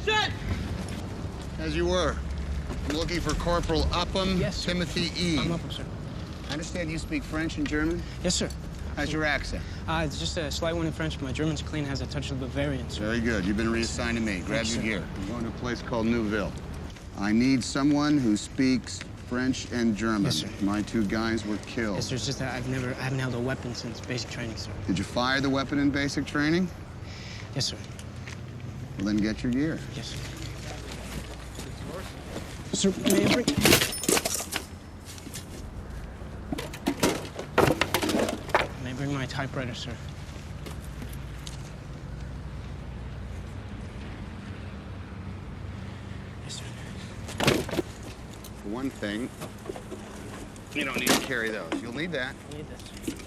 Attention! As you were. I'm looking for Corporal Upham. Yes, sir. Timothy E. I'm Upham, sir. I understand you speak French and German? Yes, sir. How's your accent? It's just a slight one in French, but my German's clean, has a touch of Bavarian, sir. Very good. You've been reassigned to me. Grab Yes, your sir. gear. I'm going to a place called Neuville. I need someone who speaks French and German. Yes, sir. My two guys were killed. Yes, sir. It's just that I haven't held a weapon since basic training, sir. Did you fire the weapon in basic training? Yes, sir. Well, then get your gear. Yes, sir. Sir, may I bring... May I bring my typewriter, sir? Yes, sir. For one thing, you don't need to carry those. You'll need that. I need this.